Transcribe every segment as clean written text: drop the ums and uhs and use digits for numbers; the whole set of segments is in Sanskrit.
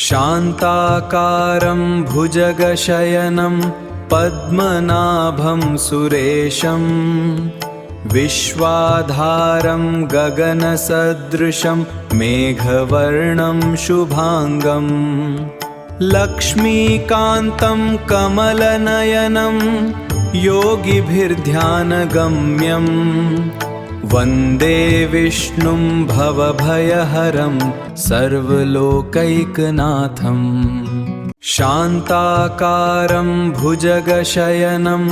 शान्ताकारं भुजगशयनं पद्मनाभं सुरेशं विश्वाधारं गगनसदृशं मेघवर्णं शुभांगं लक्ष्मीकान्तं कमलनयनं योगिभिर्ध्यानगम्यं वन्दे विष्णुं भवभयहरं सर्वलोकैकनाथं। शान्ताकारं भुजगशयनं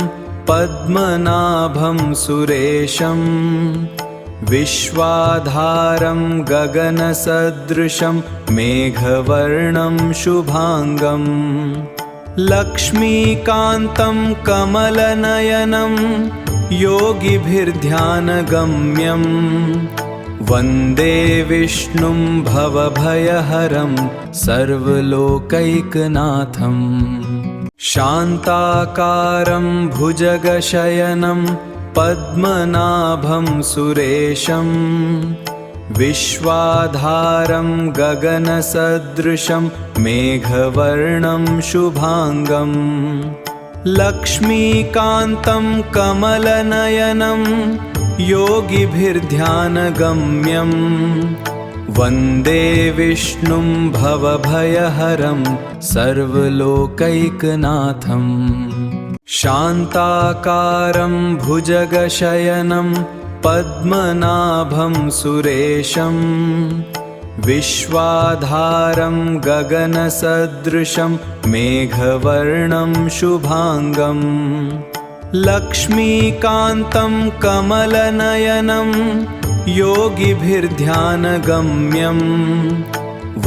पद्मनाभं सुरेशं विश्वाधारं गगनसदृशं मेघवर्णं शुभांगं लक्ष्मीकान्तं कमलनयनं योगिभिर्ध्यानगम्यं वन्दे विष्णुं भवभयहरं सर्वलोकैकनाथं। शान्ताकारं भुजगशयनं पद्मनाभं सुरेशं विश्वाधारं गगनसदृशं मेघवर्णं शुभांगं लक्ष्मीकान्तं कमलनयनं योगिभिर्ध्यानगम्यं वन्दे विष्णुं भवभयहरं सर्वलोकैकनाथं। शान्ताकारं भुजगशयनं पद्मनाभं सुरेशं विश्वाधारं गगनसदृशं मेघवर्णं शुभांगं लक्ष्मीकान्तं कमलनयनं योगिभिर्ध्यानगम्यं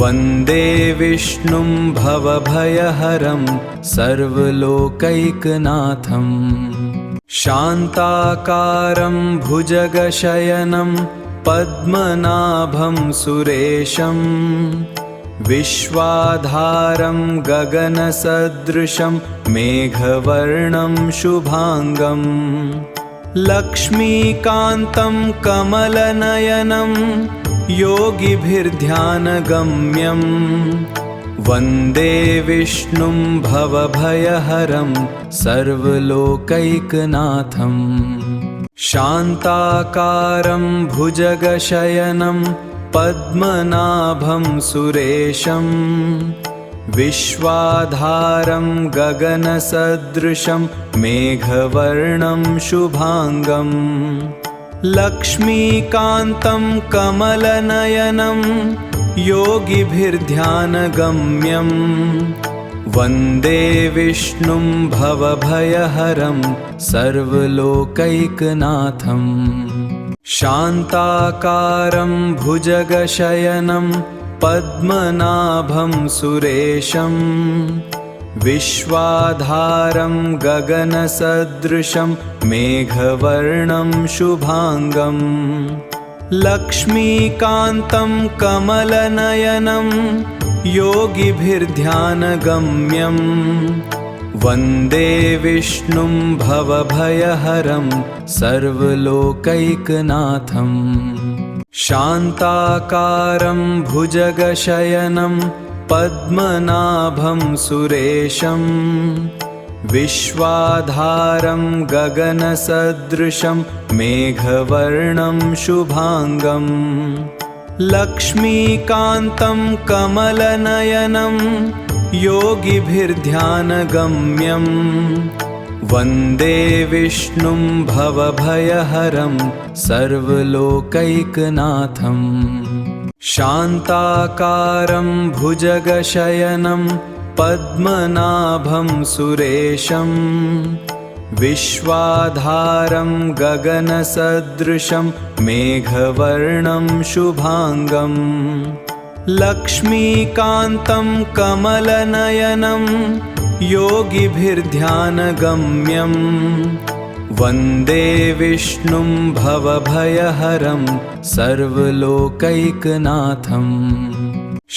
वन्दे विष्णुं भवभयहरं सर्वलोकैकनाथं। शान्ताकारं भुजगशयनं पद्मनाभं सुरेशं विश्वाधारं गगनसदृशं मेघवर्णं शुभांगं लक्ष्मीकान्तं कमलनयनं योगिभिर्ध्यानगम्यं वन्दे विष्णुं भवभयहरं सर्वलोकैकनाथं। शान्ताकारं भुजगशयनं पद्मनाभं सुरेशं विश्वाधारं गगनसदृशं मेघवर्णं शुभांगं लक्ष्मीकान्तं कमलनयनं योगिभिर्ध्यानगम्यं वन्दे विष्णुं भवभयहरं सर्वलोकैकनाथं। शान्ताकारं भुजगशयनं पद्मनाभं सुरेशं विश्वाधारं गगनसदृशं मेघवर्णं शुभांगं लक्ष्मीकान्तं कमलनयनं योगिभिर्ध्यानगम्यं वन्दे विष्णुं भवभयहरं सर्वलोकैकनाथं। शान्ताकारं भुजगशयनं पद्मनाभं सुरेशं विश्वाधारं गगनसदृशं मेघवर्णं शुभांगं लक्ष्मीकान्तं कमलनयनं योगिभिर्ध्यानगम्यं वन्दे विष्णुं भवभयहरं सर्वलोकैकनाथं। शान्ताकारं भुजगशयनं पद्मनाभं सुरेशं विश्वाधारं गगनसदृशं मेघवर्णं शुभांगं लक्ष्मीकान्तं कमलनयनं योगिभिर्ध्यानगम्यं वन्दे विष्णुं भवभयहरं सर्वलोकैकनाथं।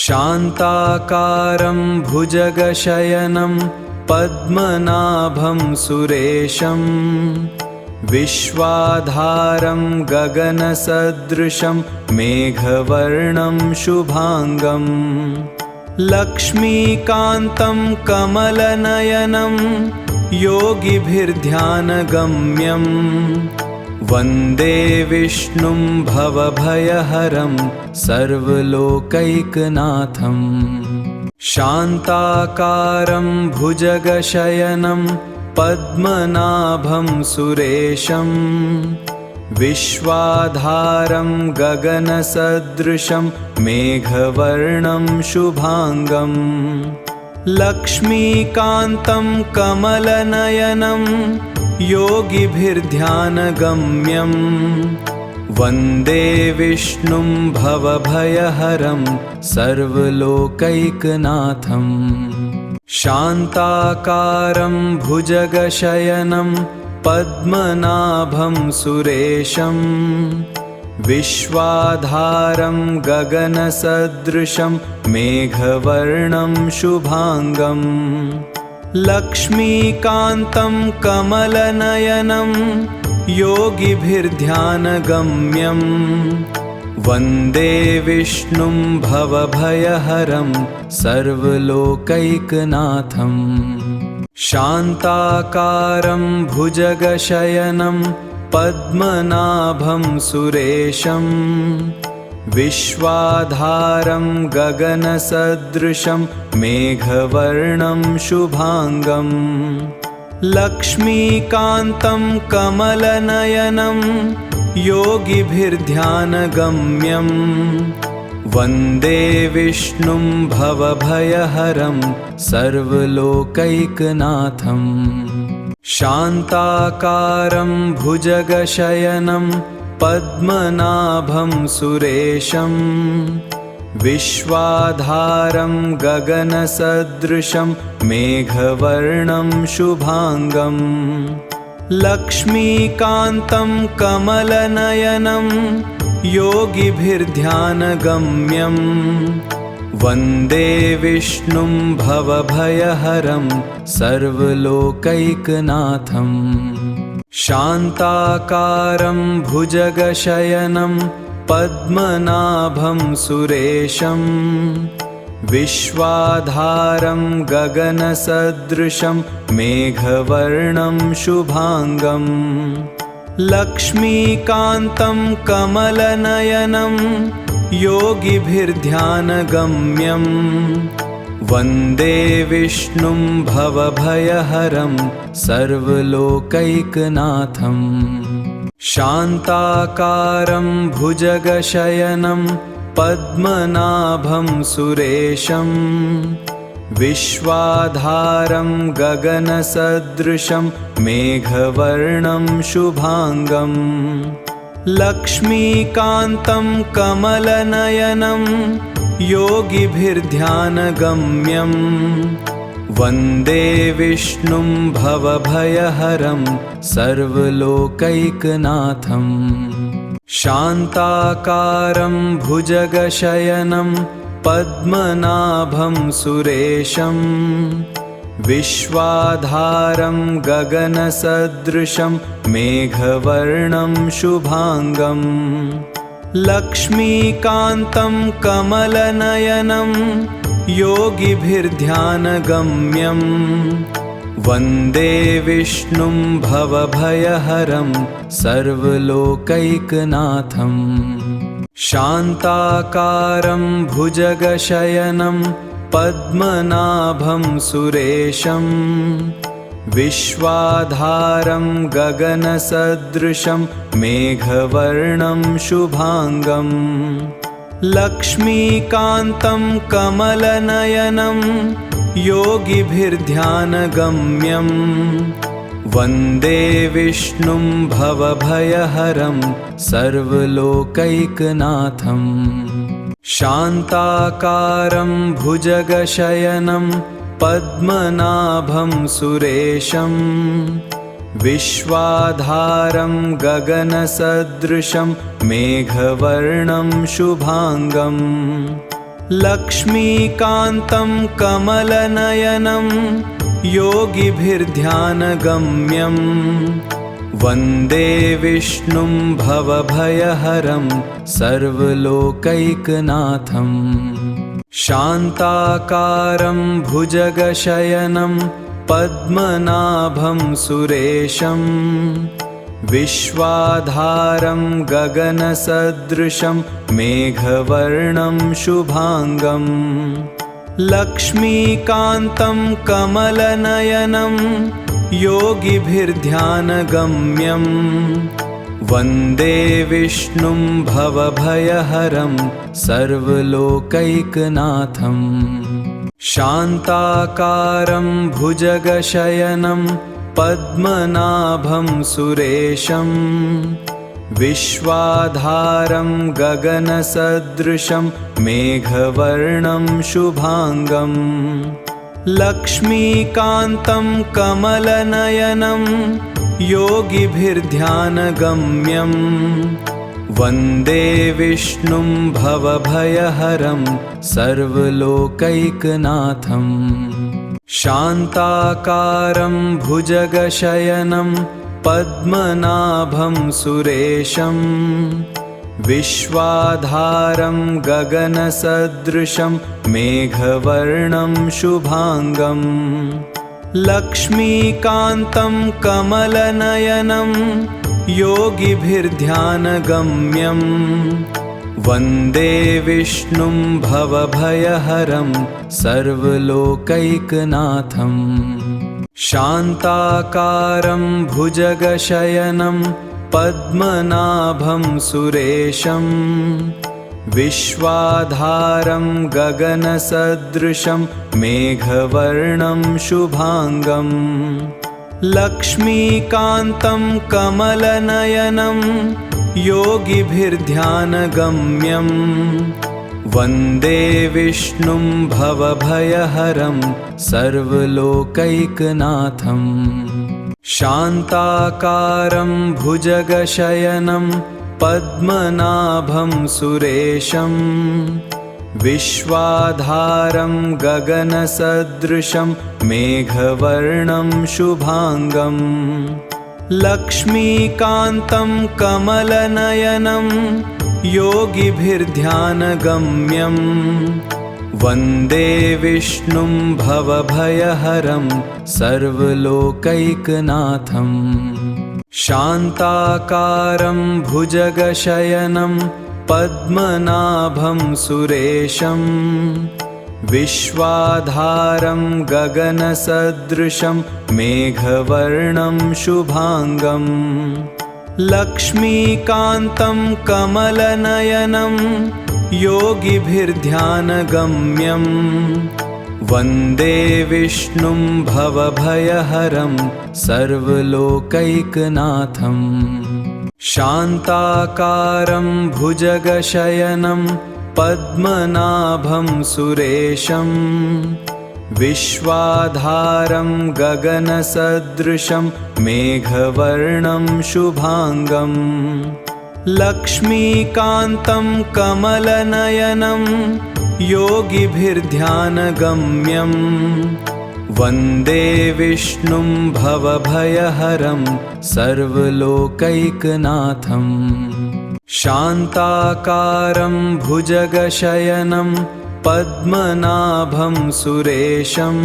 शान्ताकारं भुजगशयनं पद्मनाभं सुरेशं विश्वाधारं गगनसदृशं मेघवर्णं शुभांगं लक्ष्मीकान्तं कमलनयनं योगिभिर्ध्यानगम्यं वन्दे विष्णुं भवभयहरं सर्वलोकैकनाथम् शान्ताकारं भुजगशयनं पद्मनाभं सुरेशं विश्वाधारं गगनसदृशं मेघवर्णं शुभांगं लक्ष्मीकान्तं कमलनयनं योगिभिर्ध्यानगम्यं वन्दे विष्णुं भवभयहरं सर्वलोकैकनाथम् शान्ताकारं भुजगशयनं पद्मनाभं सुरेशं विश्वाधारं गगनसदृशं मेघवर्णं शुभांगं लक्ष्मीकान्तं कमलनयनं योगिभिर्ध्यानगम्यं वन्दे विष्णुं भवभयहरं सर्वलोकैकनाथम् शान्ताकारं भुजगशयनं पद्मनाभं सुरेशं विश्वाधारं गगनसदृशं मेघवर्णं शुभांगं लक्ष्मीकान्तं कमलनयनं योगिभिर्ध्यानगम्यं वन्दे विष्णुं भवभयहरं सर्वलोकैकनाथम् शान्ताकारं भुजगशयनं पद्मनाभं सुरेशं विश्वाधारं गगनसदृशं मेघवर्णं शुभांगं लक्ष्मीकान्तं कमलनयनं योगिभिर्ध्यानगम्यं वन्दे विष्णुं भवभयहरं सर्वलोकैकनाथम् शान्ताकारं भुजगशयनं पद्मनाभं सुरेशं विश्वाधारं गगनसदृशं मेघवर्णं शुभांगं लक्ष्मीकान्तं कमलनयनं योगिभिर्ध्यानगम्यं वन्दे विष्णुं भवभयहरं सर्वलोकैकनाथम् शान्ताकारं भुजगशयनं पद्मनाभं सुरेशं विश्वाधारं गगनसदृशं मेघवर्णं शुभांगं लक्ष्मीकान्तं कमलनयनं योगिभिर्ध्यानगम्यं वन्दे विष्णुं भवभयहरं सर्वलोकैकनाथम् शान्ताकारं भुजगशयनं पद्मनाभं सुरेशं विश्वाधारं गगनसदृशं मेघवर्णं शुभांगं लक्ष्मीकान्तं कमलनयनं योगिभिर्ध्यानगम्यं वन्दे विष्णुं भवभयहरं सर्वलोकैकनाथम् शान्ताकारं भुजगशयनं पद्मनाभं सुरेशं विश्वाधारं गगनसदृशं मेघवर्णं शुभांगं लक्ष्मीकान्तं कमलनयनं योगिभिर्ध्यानगम्यं वन्दे विष्णुं भवभयहरं सर्वलोकैकनाथम् शान्ताकारं भुजगशयनं पद्मनाभं सुरेशं विश्वाधारं गगनसदृशं मेघवर्णं शुभांगं लक्ष्मीकान्तं कमलनयनं योगिभिर्ध्यानगम्यं वन्दे विष्णुं भवभयहरं सर्वलोकैकनाथम् शान्ताकारं भुजगशयनं पद्मनाभं सुरेशं विश्वाधारं गगनसदृशं मेघवर्णं शुभांगं लक्ष्मीकान्तं कमलनयनं योगिभिर्ध्यानगम्यं वन्दे विष्णुं भवभयहरं सर्वलोकैकनाथं शान्ताकारं भुजगशयनं पद्मनाभं सुरेशं विश्वाधारं गगनसदृशं मेघवर्णं शुभांगं लक्ष्मीकान्तं कमलनयनं योगिभिर्ध्यानगम्यं वन्दे विष्णुं भवभयहरं सर्वलोकैकनाथं शान्ताकारं भुजगशयनं पद्मनाभं सुरेशं विश्वाधारं गगनसदृशं मेघवर्णं शुभांगं लक्ष्मीकान्तं कमलनयनं योगिभिर्ध्यानगम्यं वन्दे विष्णुं भवभयहरं सर्वलोकैकनाथं शान्ताकारं भुजगशयनं पद्मनाभं सुरेशं विश्वाधारं गगनसदृशं मेघवर्णं शुभांगं लक्ष्मीकान्तं कमलनयनं योगिभिर्ध्यानगम्यं वन्दे विष्णुं भवभयहरं सर्वलोकैकनाथं शान्ताकारं भुजगशयनं पद्मनाभं सुरेशं विश्वाधारं गगनसदृशं मेघवर्णं शुभांगं लक्ष्मीकान्तं कमलनयनं योगिभिर्ध्यानगम्यं वन्दे विष्णुं भवभयहरं सर्वलोकैकनाथं शान्ताकारं भुजगशयनं पद्मनाभं सुरेशं विश्वाधारं गगनसदृशं मेघवर्णं शुभांगं लक्ष्मीकान्तं कमलनयनं योगिभिर्ध्यानगम्यं वन्दे विष्णुं भवभयहरं सर्वलोकैकनाथं शान्ताकारं भुजगशयनं पद्मनाभं सुरेशं विश्वाधारं गगनसदृशं मेघवर्णं शुभांगं लक्ष्मीकान्तं कमलनयनं योगिभिर्ध्यानगम्यं वन्दे विष्णुं भवभयहरं सर्वलोकैकनाथं शान्ताकारं भुजगशयनं पद्मनाभं सुरेशं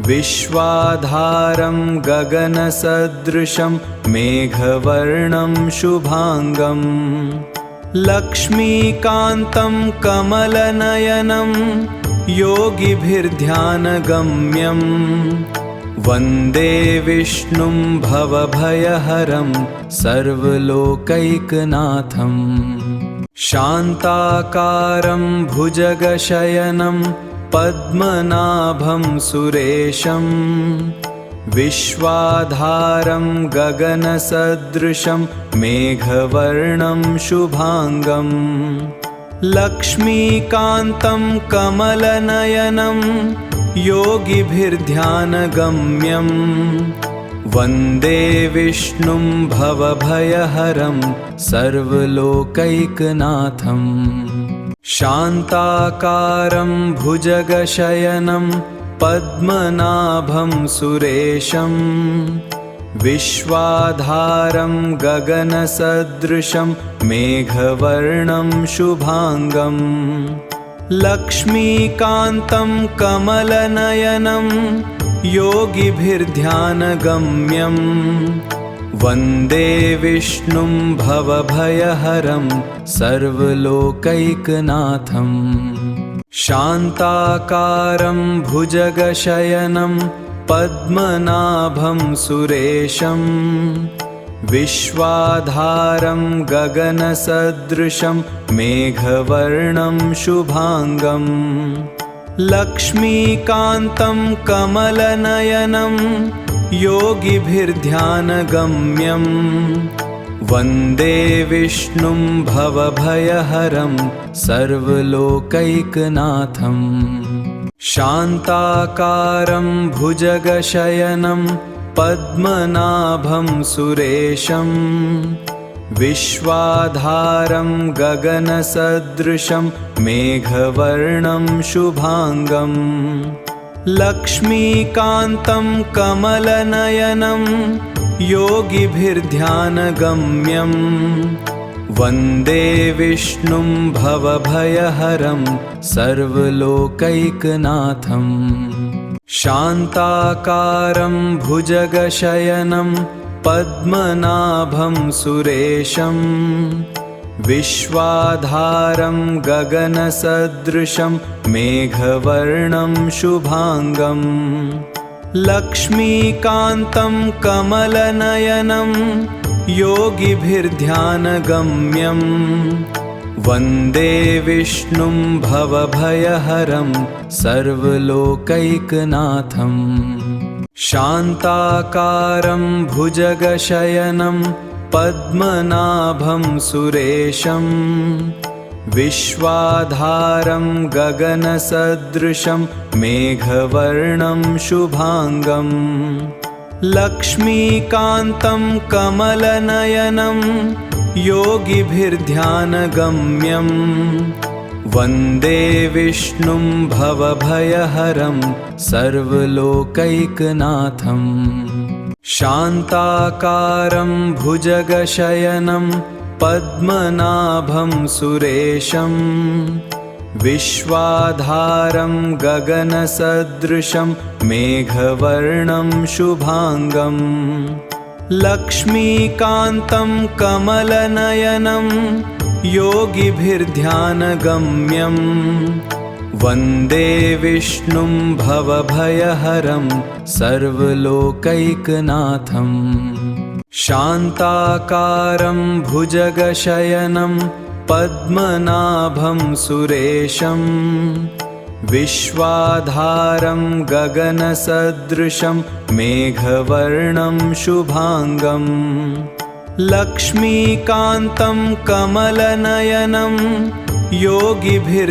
विश्वाधारं गगनसदृशं मेघवर्णं शुभांगं लक्ष्मीकान्तं कमलनयनं योगिभिर्ध्यानगम्यं वन्दे विष्णुं भवभयहरं सर्वलोकैकनाथं शान्ताकारं भुजगशयनं पद्मनाभं सुरेशं विश्वाधारं गगनसदृशं मेघवर्णं शुभांगं लक्ष्मीकान्तं कमलनयनं योगिभिर्ध्यानगम्यं वन्दे विष्णुं भवभयहरं सर्वलोकैकनाथं शान्ताकारं भुजगशयनं पद्मनाभं सुरेशं विश्वाधारं गगनसदृशं मेघवर्णं शुभांगं लक्ष्मीकान्तं कमलनयनं योगिभिर्ध्यानगम्यं वन्दे विष्णुं भवभयहरं सर्वलोकैकनाथम् शान्ताकारं भुजगशयनं पद्मनाभं सुरेशं विश्वाधारं गगनसदृशं मेघवर्णं शुभांगं लक्ष्मीकान्तं कमलनयनं योगिभिर्ध्यानगम्यं वन्दे विष्णुं भवभयहरं सर्वलोकैकनाथम् शान्ताकारं भुजगशयनं पद्मनाभं सुरेशं विश्वाधारं गगनसदृशं मेघवर्णं शुभांगं लक्ष्मीकान्तं कमलनयनं योगिभिर्ध्यानगम्यं वन्दे विष्णुं भवभयहरं सर्वलोकैकनाथम् शान्ताकारं भुजगशयनं पद्मनाभं सुरेशं विश्वाधारं गगनसदृशं मेघवर्णं शुभांगं लक्ष्मीकान्तं कमलनयनं योगिभिर्ध्यानगम्यं वन्दे विष्णुं भवभयहरं सर्वलोकैकनाथम् शान्ताकारं भुजगशयनं पद्मनाभं सुरेशं विश्वाधारं गगनसदृशं मेघवर्णं शुभांगं लक्ष्मीकान्तं कमलनयनं योगिभिर्ध्यानगम्यं वन्दे विष्णुं भवभयहरं सर्वलोकैकनाथम् शान्ताकारं भुजगशयनं पद्मनाभं सुरेशं विश्वाधारं गगनसदृशं मेघवर्णं शुभांगं लक्ष्मीकान्तं कमलनयनं योगिभिर्ध्यानगम्यं वन्दे विष्णुं भवभयहरं सर्वलोकैकनाथम् शान्ताकारं भुजगशयनं पद्मनाभं सुरेशं विश्वाधारं गगनसदृशं मेघवर्णं शुभांगं लक्ष्मीकान्तं कमलनयनं योगिभिर्ध्यानगम्यं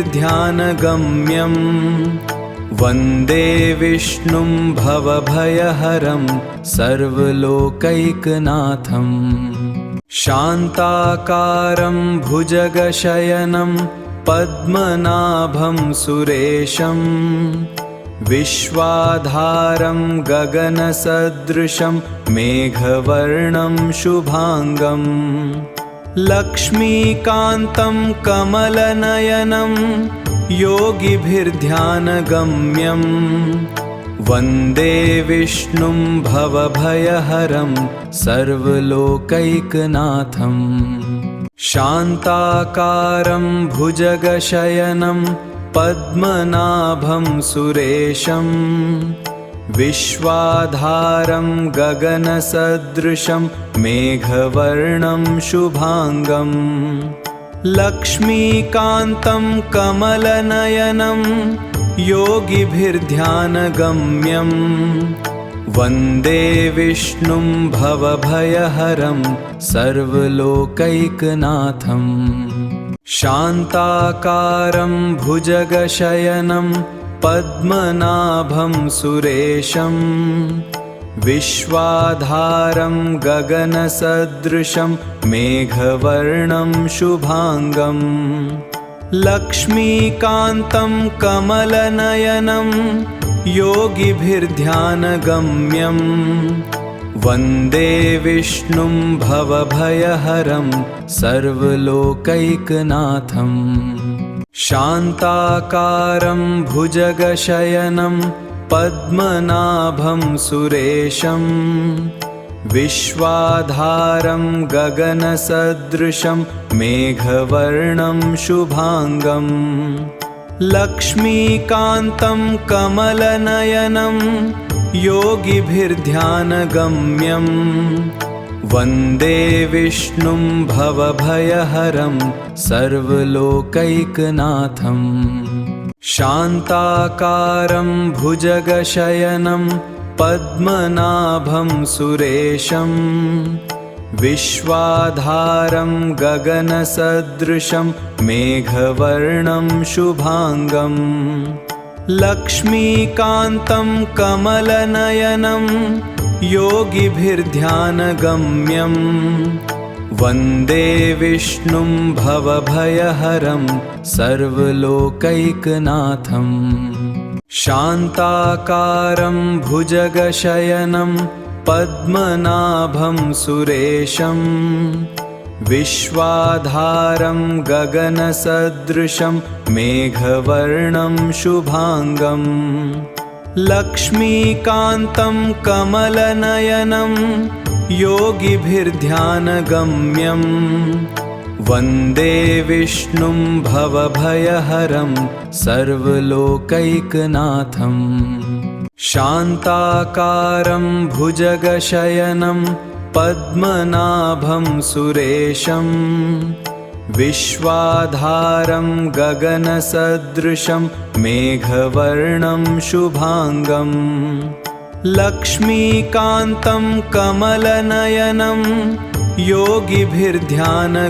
वन्दे विष्णुं भवभयहरं सर्वलोकैकनाथम् शान्ताकारं भुजगशयनं पद्मनाभं सुरेशं विश्वाधारं गगनसदृशं मेघवर्णं शुभांगं लक्ष्मीकान्तं कमलनयनं योगिभिर्ध्यानगम्यं वन्दे विष्णुं भवभयहरं सर्वलोकैकनाथम् शान्ताकारं भुजगशयनं पद्मनाभं सुरेशं विश्वाधारं गगनसदृशं मेघवर्णं शुभांगं लक्ष्मीकान्तं कमलनयनं योगिभिर्ध्यानगम्यं वन्दे विष्णुं भवभयहरं सर्वलोकैकनाथम् शान्ताकारं भुजगशयनं पद्मनाभं सुरेशं विश्वाधारं गगनसदृशं मेघवर्णं शुभांगं लक्ष्मीकान्तं कमलनयनं योगिभिर्ध्यानगम्यं वन्दे विष्णुं भवभयहरं सर्वलोकैकनाथम् शान्ताकारं भुजगशयनं पद्मनाभं सुरेशं विश्वाधारं गगनसदृशं मेघवर्णं शुभांगं लक्ष्मीकान्तं कमलनयनं योगिभिर्ध्यानगम्यं वन्दे विष्णुं भवभयहरं सर्वलोकैकनाथं शान्ताकारं भुजगशयनं पद्मनाभं सुरेशं विश्वाधारं गगनसदृशं मेघवर्णं शुभांगं लक्ष्मीकान्तं कमलनयनं योगिभिर्ध्यानगम्यं वन्दे विष्णुं भवभयहरं सर्वलोकैकनाथं शान्ताकारं भुजगशयनं पद्मनाभं सुरेशं विश्वाधारं गगनसदृशं मेघवर्णं शुभांगं लक्ष्मीकान्तं कमलनयनं योगिभिर्ध्यानगम्यं वन्दे विष्णुं भवभयहरं सर्वलोकैकनाथं शान्ताकारं भुजगशयनं पद्मनाभं सुरेशं विश्वाधारं गगनसदृशं मेघवर्णं शुभांगं लक्ष्मीकान्तं कमलनयनं योगिभिर्ध्यानगम्यं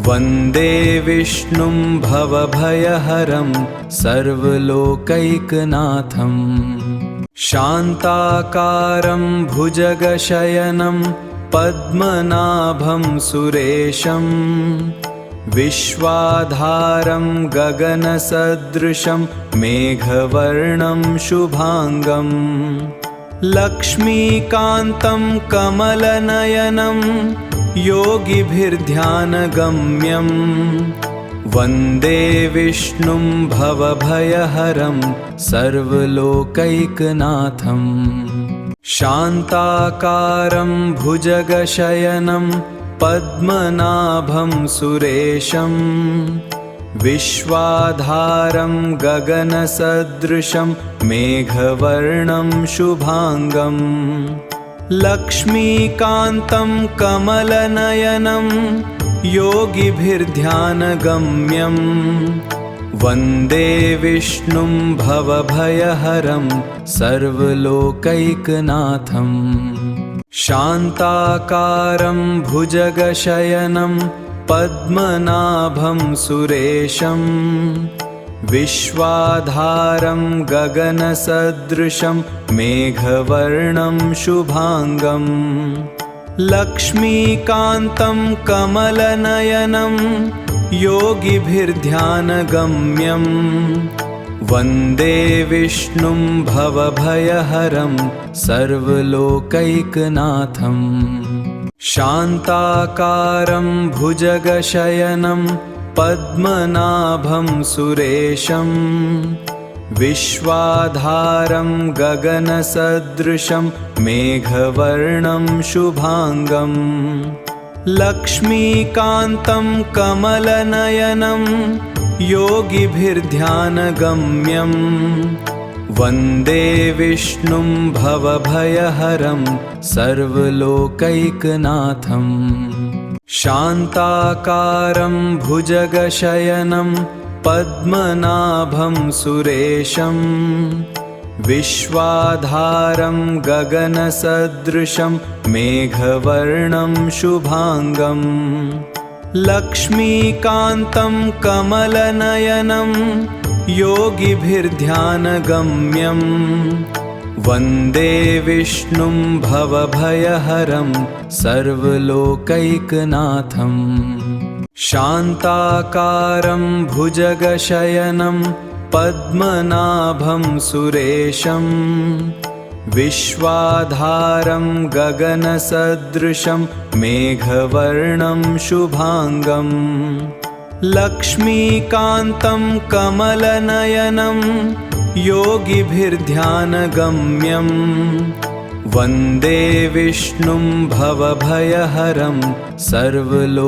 वन्दे विष्णुं भवभयहरं सर्वलोकैकनाथं शान्ताकारं भुजगशयनं पद्मनाभं सुरेशं विश्वाधारं गगनसदृशं मेघवर्णं शुभांगं लक्ष्मीकान्तं कमलनयनं योगिभिर्ध्यानगम्यं वन्दे विष्णुं भवभयहरं सर्वलोकैकनाथं शान्ताकारं भुजगशयनं पद्मनाभं सुरेशं विश्वाधारं गगनसदृशं मेघवर्णं शुभांगं लक्ष्मीकान्तं कमलनयनं योगिभिर्ध्यानगम्यं वन्दे विष्णुं भवभयहरं सर्वलोकैकनाथं शान्ताकारं भुजगशयनं पद्मनाभं सुरेशं विश्वाधारं गगनसदृशं मेघवर्णं शुभांगं लक्ष्मीकान्तं कमलनयनं योगिभिर्ध्यानगम्यं वन्दे विष्णुं भवभयहरं सर्वलोकैकनाथं शान्ताकारं भुजगशयनं पद्मनाभं सुरेशं विश्वाधारं गगनसदृशं मेघवर्णं शुभांगं लक्ष्मीकान्तं कमलनयनं योगिभिर्ध्यानगम्यं वन्दे विष्णुं भवभयहरं सर्वलोकैकनाथं शान्ताकारं भुजगशयनं पद्मनाभं सुरेशं विश्वाधारं गगनसदृशं मेघवर्णं शुभांगं लक्ष्मीकान्तं कमलनयनं योगिभिर्ध्यानगम्यं वन्दे विष्णुं भवभयहरं सर्वलोकैकनाथं शान्ताकारं भुजगशयनं पद्मनाभं सुरेशं विश्वाधारं गगनसदृशं मेघवर्णं शुभांगं लक्ष्मीकान्तं कमलनयनं योगिभिर्ध्यानगम्यं वन्दे विष्णुं भवभयहरं सर्वलोकैकनाथम्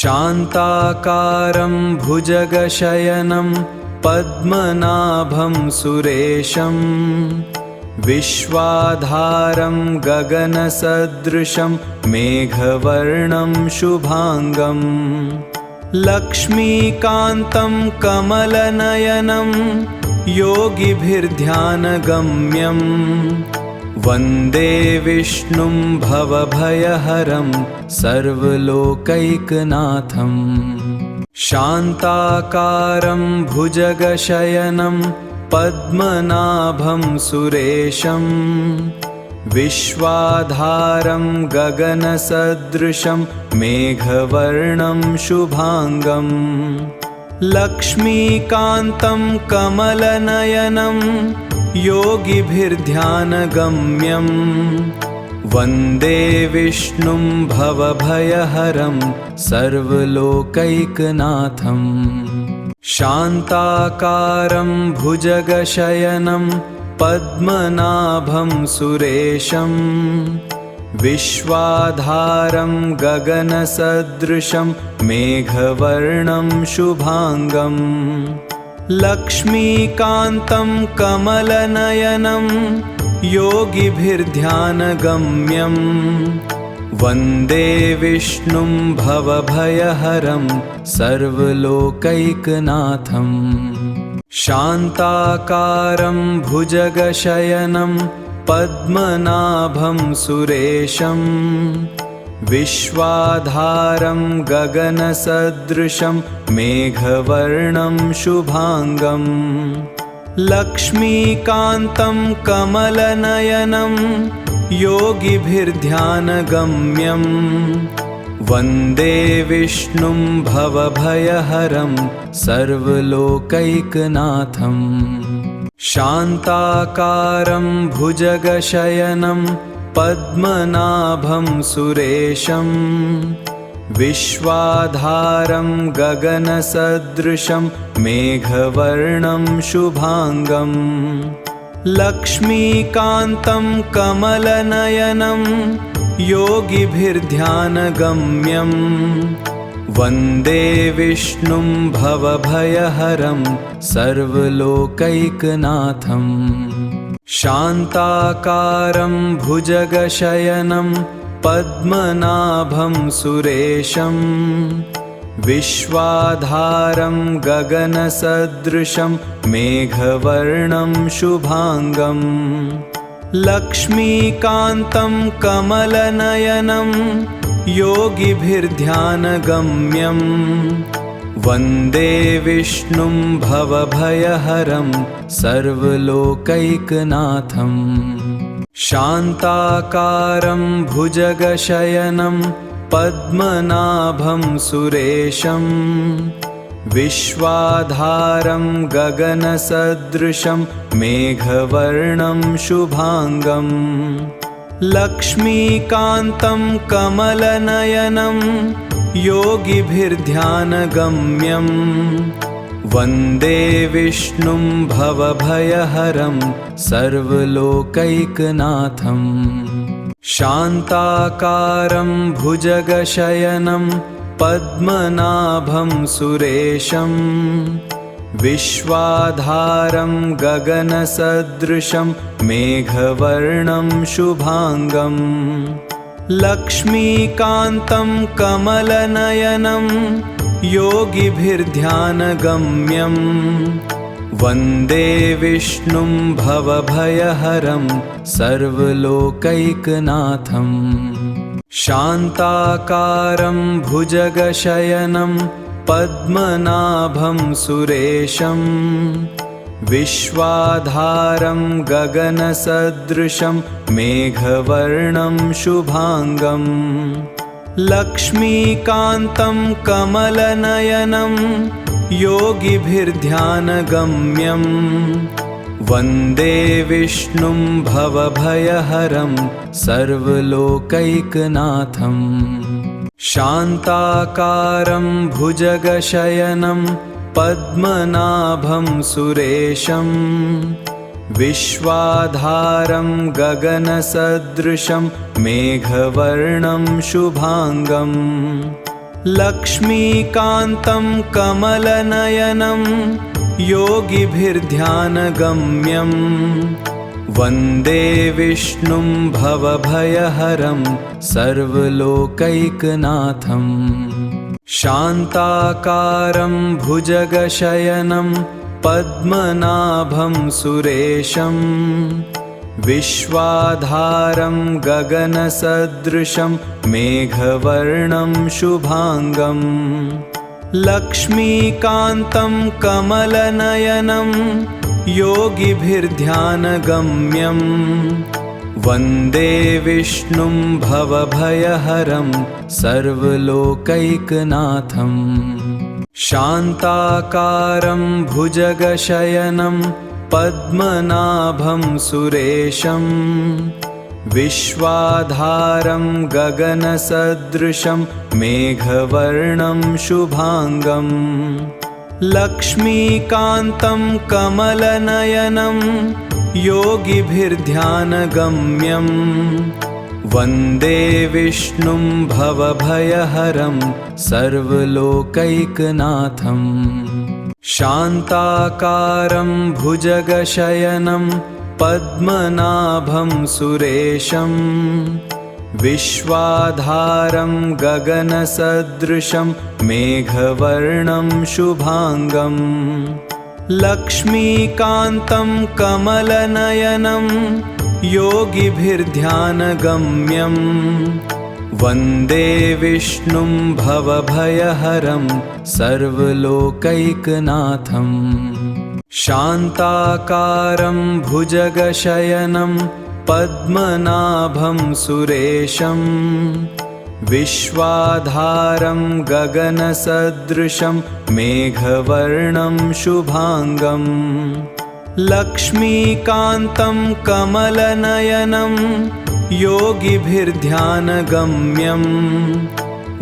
शान्ताकारं भुजगशयनं पद्मनाभं सुरेशं विश्वाधारं गगनसदृशं मेघवर्णं शुभांगं लक्ष्मीकान्तं कमलनयनं योगिभिर्ध्यानगम्यं वन्दे विष्णुं भवभयहरं सर्वलोकैकनाथम् शान्ताकारं भुजगशयनं पद्मनाभं सुरेशं विश्वाधारं गगनसदृशं मेघवर्णं शुभांगं लक्ष्मीकान्तं कमलनयनं योगिभिर्ध्यानगम्यं वन्दे विष्णुं भवभयहरं सर्वलोकैकनाथम् शान्ताकारं भुजगशयनं पद्मनाभं सुरेशं विश्वाधारं गगनसदृशं मेघवर्णं शुभांगं लक्ष्मीकान्तं कमलनयनं योगिभिर्ध्यानगम्यं वन्दे विष्णुं भवभयहरं सर्वलोकैकनाथम् शान्ताकारं भुजगशयनं पद्मनाभं सुरेशं विश्वाधारं गगनसदृशं मेघवर्णं शुभांगं लक्ष्मीकान्तं कमलनयनं योगिभिर्ध्यानगम्यं वन्दे विष्णुं भवभयहरं सर्वलोकैकनाथम् शान्ताकारं भुजगशयनं पद्मनाभं सुरेशं विश्वाधारं गगनसदृशं मेघवर्णं शुभांगं लक्ष्मीकान्तं कमलनयनं योगिभिर्ध्यानगम्यं वन्दे विष्णुं भवभयहरं सर्वलोकैकनाथम् शान्ताकारं भुजगशयनं पद्मनाभं सुरेशं विश्वाधारं गगनसदृशं मेघवर्णं शुभांगं लक्ष्मीकान्तं कमलनयनं योगिभिर्ध्यानगम्यं वन्दे विष्णुं भवभयहरं सर्वलोकैकनाथम् शान्ताकारं भुजगशयनं पद्मनाभं सुरेशं विश्वाधारं गगनसदृशं मेघवर्णं शुभांगं लक्ष्मीकान्तं कमलनयनं योगिभिर्ध्यानगम्यं वन्दे विष्णुं भवभयहरं सर्वलोकैकनाथम् शान्ताकारं भुजगशयनं पद्मनाभं सुरेशं विश्वाधारं गगनसदृशं मेघवर्णं शुभांगं लक्ष्मीकान्तं कमलनयनं योगिभिर्ध्यानगम्यं वन्दे विष्णुं भवभयहरं सर्वलोकैकनाथम् शान्ताकारं भुजगशयनं पद्मनाभं सुरेशं विश्वाधारं गगनसदृशं मेघवर्णं शुभांगं लक्ष्मीकान्तं कमलनयनं योगिभिर्ध्यानगम्यं वन्दे विष्णुं भवभयहरं सर्वलोकैकनाथम् शान्ताकारं भुजगशयनं पद्मनाभं सुरेशं विश्वाधारं गगनसदृशं मेघवर्णं शुभांगं लक्ष्मीकान्तं कमलनयनं योगिभिर्ध्यानगम्यं वन्दे विष्णुं भवभयहरं सर्वलोकैकनाथं शान्ताकारं भुजगशयनं पद्मनाभं सुरेशं विश्वाधारं गगनसदृशं मेघवर्णं शुभांगं लक्ष्मीकान्तं कमलनयनं योगिभिर्ध्यानगम्यं वन्दे विष्णुं भवभयहरं सर्वलोकैकनाथं शान्ताकारं भुजगशयनं पद्मनाभं सुरेशं विश्वाधारं गगनसदृशं मेघवर्णं शुभांगं लक्ष्मीकान्तं कमलनयनं योगिभिर्ध्यानगम्यं वन्दे विष्णुं भवभयहरं सर्वलोकैकनाथं शान्ताकारं भुजगशयनं पद्मनाभं सुरेशं विश्वाधारं गगनसदृशं मेघवर्णं शुभांगं लक्ष्मीकान्तं कमलनयनं योगिभिर्ध्यानगम्यं वन्दे विष्णुं भवभयहरं सर्वलोकैकनाथं शान्ताकारं भुजगशयनं पद्मनाभं सुरेशं विश्वाधारं गगनसदृशं मेघवर्णं शुभांगं लक्ष्मीकान्तं कमलनयनं योगिभिर्ध्यानगम्यं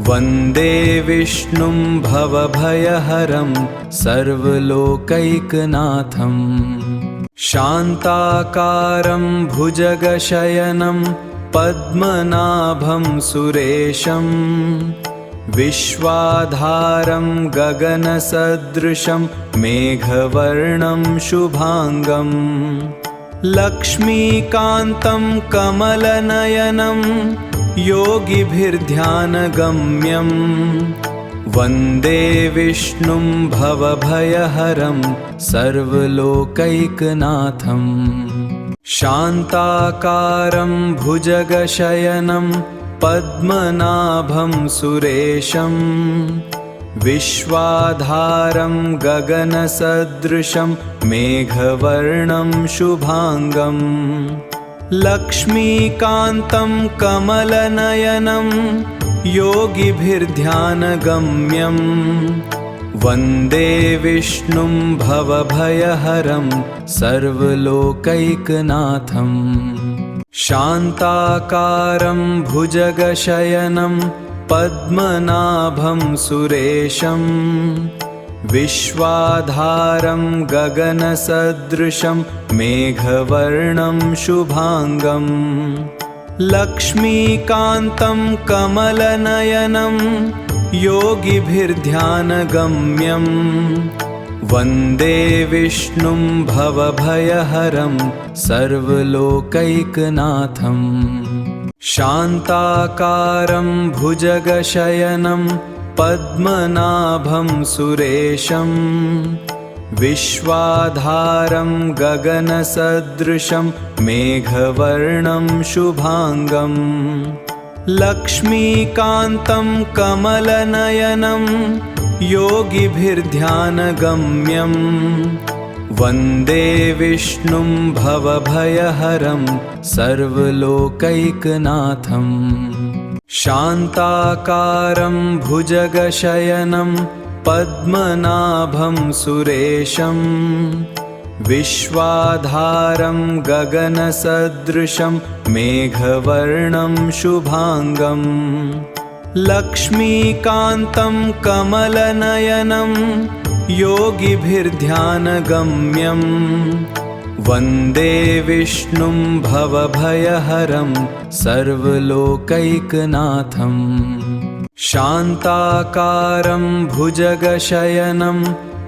वन्दे विष्णुं भवभयहरं सर्वलोकैकनाथं शान्ताकारं भुजगशयनं पद्मनाभं सुरेशं विश्वाधारं गगनसदृशं मेघवर्णं शुभांगं लक्ष्मीकान्तं कमलनयनं योगिभिर्ध्यानगम्यं वन्दे विष्णुं भवभयहरं सर्वलोकैकनाथं शान्ताकारं भुजगशयनं पद्मनाभं सुरेशं विश्वाधारं गगनसदृशं मेघवर्णं शुभांगं लक्ष्मीकान्तं कमलनयनं योगिभिर्ध्यानगम्यं वन्दे विष्णुं भवभयहरं सर्वलोकैकनाथं शान्ताकारं भुजगशयनं पद्मनाभं सुरेशं विश्वाधारं गगनसदृशं मेघवर्णं शुभांगं लक्ष्मीकान्तं कमलनयनं योगिभिर्ध्यानगम्यं वन्दे विष्णुं भवभयहरं सर्वलोकैकनाथं शान्ताकारं भुजगशयनं पद्मनाभं सुरेशं विश्वाधारं गगनसदृशं मेघवर्णं शुभांगं लक्ष्मीकान्तं कमलनयनं योगिभिर्ध्यानगम्यं वन्दे विष्णुं भवभयहरं सर्वलोकैकनाथं शान्ताकारं भुजगशयनं पद्मनाभं सुरेशं विश्वाधारं गगनसदृशं मेघवर्णं शुभांगं लक्ष्मीकान्तं कमलनयनं योगिभिर्ध्यानगम्यं वन्दे विष्णुं भवभयहरं सर्वलोकैकनाथम् शान्ताकारं भुजगशयनं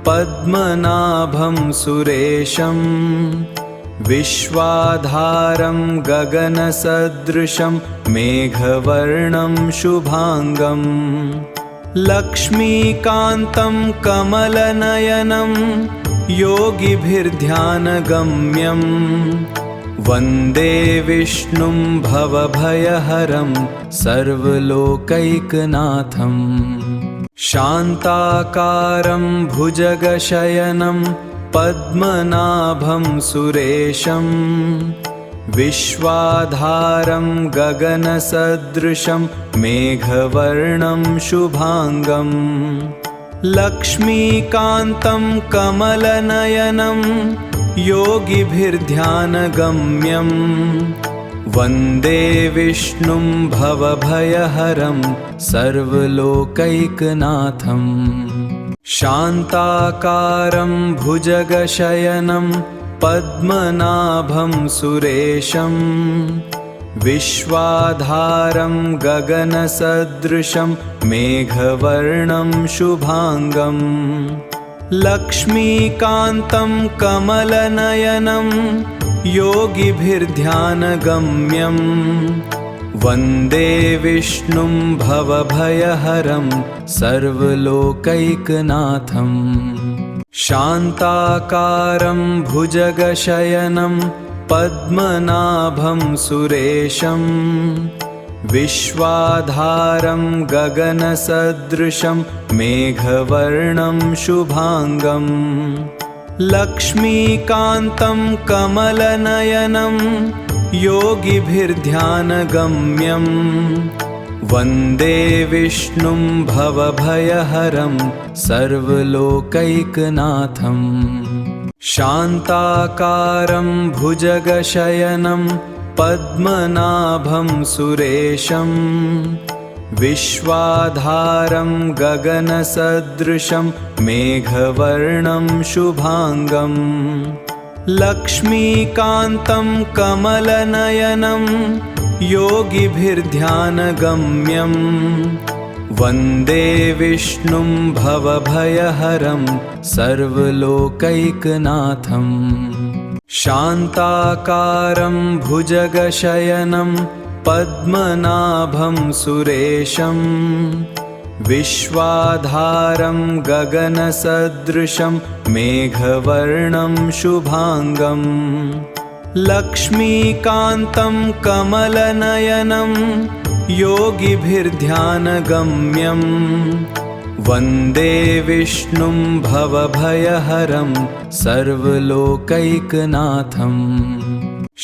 पद्मनाभं सुरेशं विश्वाधारं गगनसदृशं मेघवर्णं शुभांगं लक्ष्मीकान्तं कमलनयनं योगिभिर्ध्यानगम्यं वन्दे विष्णुं भवभयहरं सर्वलोकैकनाथम् शान्ताकारं भुजगशयनं पद्मनाभं सुरेशं विश्वाधारं गगनसदृशं मेघवर्णं शुभांगं लक्ष्मीकान्तं कमलनयनं योगिभिर्ध्यानगम्यं वन्दे विष्णुं भवभयहरं सर्वलोकैकनाथम् शान्ताकारं भुजगशयनं पद्मनाभं सुरेशं विश्वाधारं गगनसदृशं मेघवर्णं शुभांगं लक्ष्मीकान्तं कमलनयनं योगिभिर्ध्यानगम्यं वन्दे विष्णुं भवभयहरं सर्वलोकैकनाथम् शान्ताकारं भुजगशयनं पद्मनाभं सुरेशं विश्वाधारं गगनसदृशं मेघवर्णं शुभांगं लक्ष्मीकान्तं कमलनयनं योगिभिर्ध्यानगम्यं वन्दे विष्णुं भवभयहरं सर्वलोकैकनाथम् शान्ताकारं भुजगशयनं पद्मनाभं सुरेशं विश्वाधारं गगनसदृशं मेघवर्णं शुभांगं लक्ष्मीकान्तं कमलनयनं योगिभिर्ध्यानगम्यं वन्दे विष्णुं भवभयहरं सर्वलोकैकनाथम् शान्ताकारं भुजगशयनं पद्मनाभं सुरेशं विश्वाधारं गगनसदृशं मेघवर्णं शुभांगं लक्ष्मीकान्तं कमलनयनं योगिभिर्ध्यानगम्यं वन्दे विष्णुं भवभयहरं सर्वलोकैकनाथम्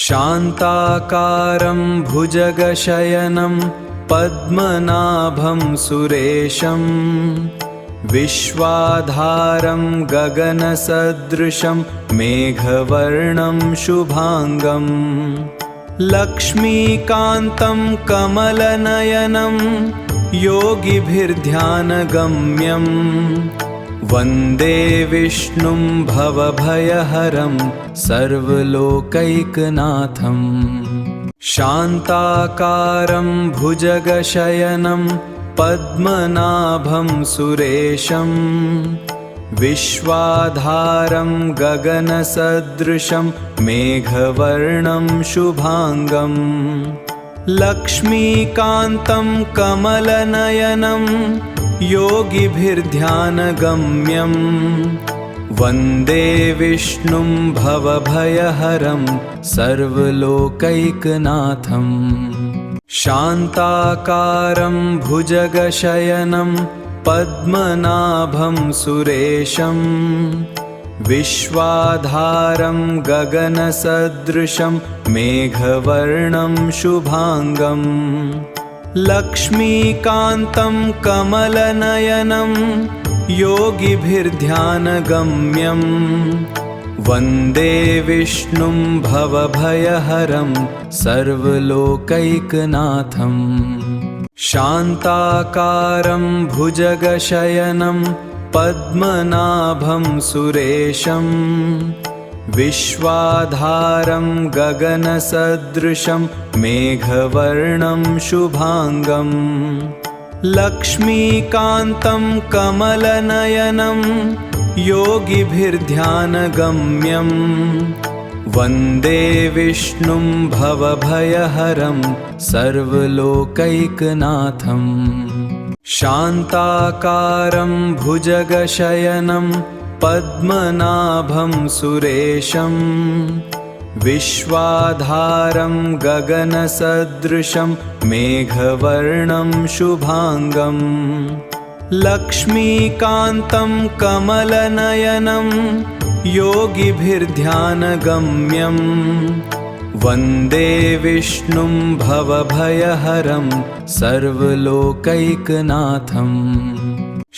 शान्ताकारं भुजगशयनं पद्मनाभं सुरेशं विश्वाधारं गगनसदृशं मेघवर्णं शुभांगं लक्ष्मीकान्तं कमलनयनं योगिभिर्ध्यानगम्यं वन्दे विष्णुं भवभयहरं सर्वलोकैकनाथम् शान्ताकारं भुजगशयनं पद्मनाभं सुरेशं विश्वाधारं गगनसदृशं मेघवर्णं शुभांगं लक्ष्मीकान्तं कमलनयनं योगिभिर्ध्यानगम्यं वन्दे विष्णुं भवभयहरं सर्वलोकैकनाथम् शान्ताकारं भुजगशयनं पद्मनाभं सुरेशं विश्वाधारं गगनसदृशं मेघवर्णं शुभांगं लक्ष्मीकान्तं कमलनयनं योगिभिर्ध्यानगम्यं वन्दे विष्णुं भवभयहरं सर्वलोकैकनाथम् शान्ताकारं भुजगशयनं पद्मनाभं सुरेशं विश्वाधारं गगनसदृशं मेघवर्णं शुभांगं लक्ष्मीकान्तं कमलनयनं योगिभिर्ध्यानगम्यं वन्दे विष्णुं भवभयहरं सर्वलोकैकनाथं शान्ताकारं भुजगशयनं पद्मनाभं सुरेशं विश्वाधारं गगनसदृशं मेघवर्णं शुभांगं लक्ष्मीकान्तं कमलनयनं योगिभिर्ध्यानगम्यं वन्दे विष्णुं भवभयहरं सर्वलोकैकनाथं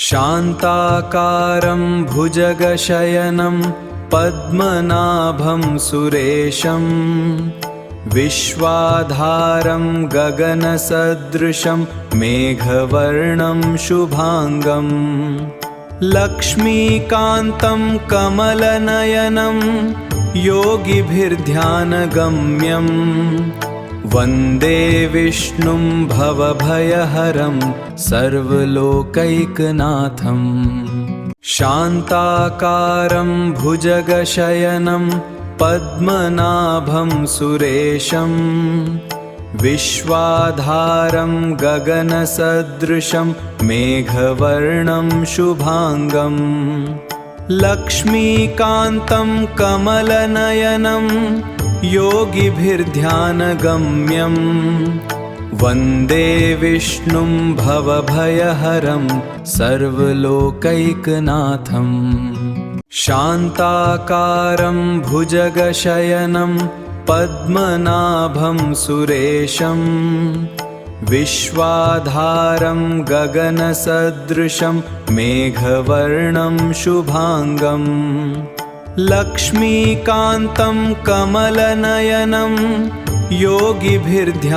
शान्ताकारं भुजगशयनं पद्मनाभं सुरेशं विश्वाधारं गगनसदृशं मेघवर्णं शुभांगं लक्ष्मीकान्तं कमलनयनं योगिभिर्ध्यानगम्यं वन्दे विष्णुं भवभयहरं सर्वलोकैकनाथं शान्ताकारं भुजगशयनं पद्मनाभं सुरेशं विश्वाधारं गगनसदृशं मेघवर्णं शुभांगं लक्ष्मीकान्तं कमलनयनं योगिभिर्ध्यानगम्यं वन्दे विष्णुं भवभयहरं सर्वलोकैकनाथं शान्ताकारं भुजगशयनं पद्मनाभं सुरेशं विश्वाधारं गगनसदृशं मेघवर्णं शुभांगं लक्ष्मीकान्तं कमलनयनं योगिभिर्ध्यानगम्यं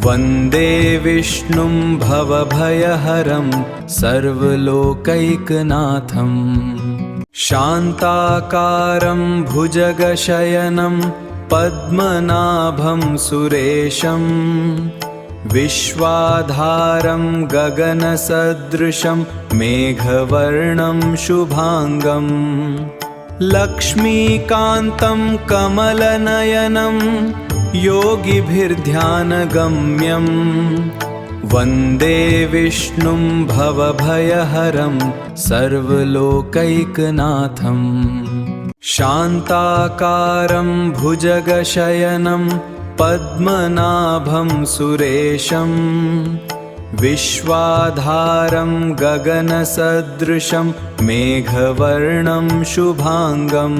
वन्दे विष्णुं भवभयहरं सर्वलोकैकनाथं शान्ताकारं भुजगशयनं पद्मनाभं सुरेशं विश्वाधारं गगनसदृशं मेघवर्णं शुभांगं लक्ष्मीकान्तं कमलनयनं योगिभिर्ध्यानगम्यं वन्दे विष्णुं भवभयहरं सर्वलोकैकनाथं शान्ताकारं भुजगशयनं पद्मनाभं सुरेशं विश्वाधारं गगनसदृशं मेघवर्णं शुभांगं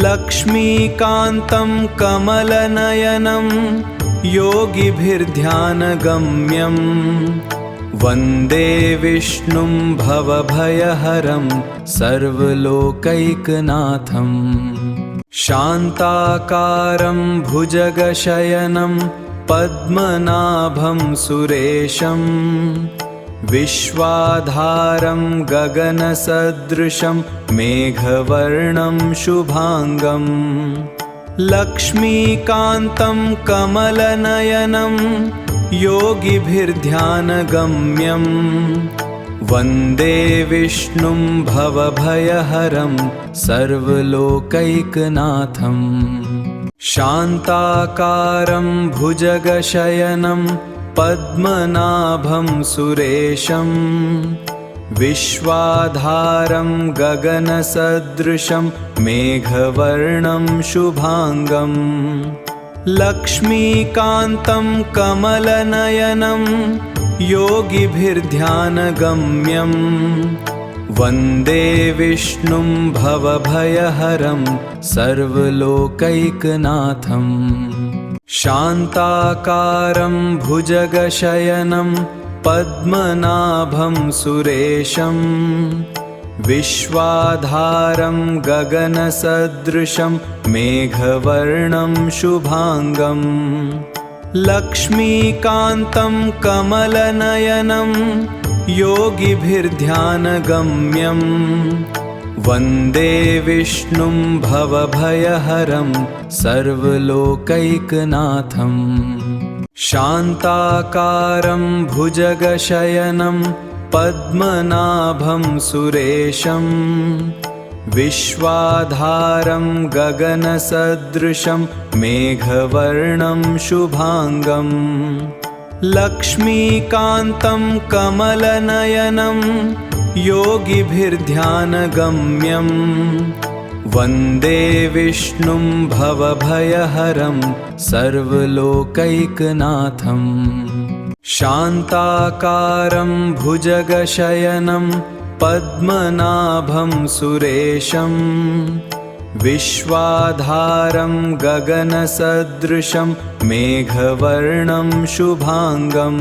लक्ष्मीकान्तं कमलनयनं योगिभिर्ध्यानगम्यं वन्दे विष्णुं भवभयहरं सर्वलोकैकनाथं शान्ताकारं भुजगशयनं पद्मनाभं सुरेशं विश्वाधारं गगनसदृशं मेघवर्णं शुभांगं लक्ष्मीकान्तं कमलनयनं योगिभिर्ध्यानगम्यं वन्दे विष्णुं भवभयहरं सर्वलोकैकनाथं शान्ताकारं भुजगशयनं पद्मनाभं सुरेशं विश्वाधारं गगनसदृशं मेघवर्णं शुभांगं लक्ष्मीकान्तं कमलनयनं योगिभिर्ध्यानगम्यं वन्दे विष्णुं भवभयहरं सर्वलोकैकनाथं शान्ताकारं भुजगशयनं पद्मनाभं सुरेशं विश्वाधारं गगनसदृशं मेघवर्णं शुभांगं लक्ष्मीकान्तं कमलनयनं योगिभिर्ध्यानगम्यं वन्दे विष्णुं भवभयहरं सर्वलोकैकनाथं। शान्ताकारं भुजगशयनं पद्मनाभं सुरेशं विश्वाधारं गगनसदृशं मेघवर्णं शुभांगं। लक्ष्मीकान्तं कमलनयनं योगिभिर्ध्यानगम्यं वन्दे विष्णुं भवभयहरं सर्वलोकैकनाथं। शान्ताकारं भुजगशयनं पद्मनाभं सुरेशं विश्वाधारं गगनसदृशं मेघवर्णं शुभांगं।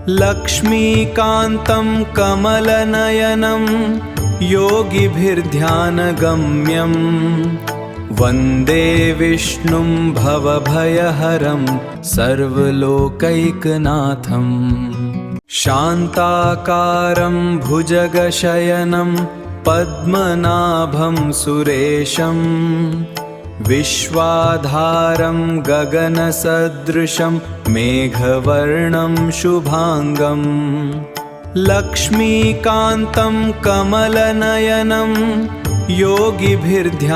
लक्ष्मीकान्तं कमलनयनं योगिभिर्ध्यानगम्यं वन्दे विष्णुं भवभयहरं सर्वलोकैकनाथं। शान्ताकारं भुजगशयनं पद्मनाभं सुरेशं विश्वाधारं गगनसदृशं मेघवर्णं शुभांगं। लक्ष्मीकान्तं कमलनयनं योगिभिर्ध्यानगम्यं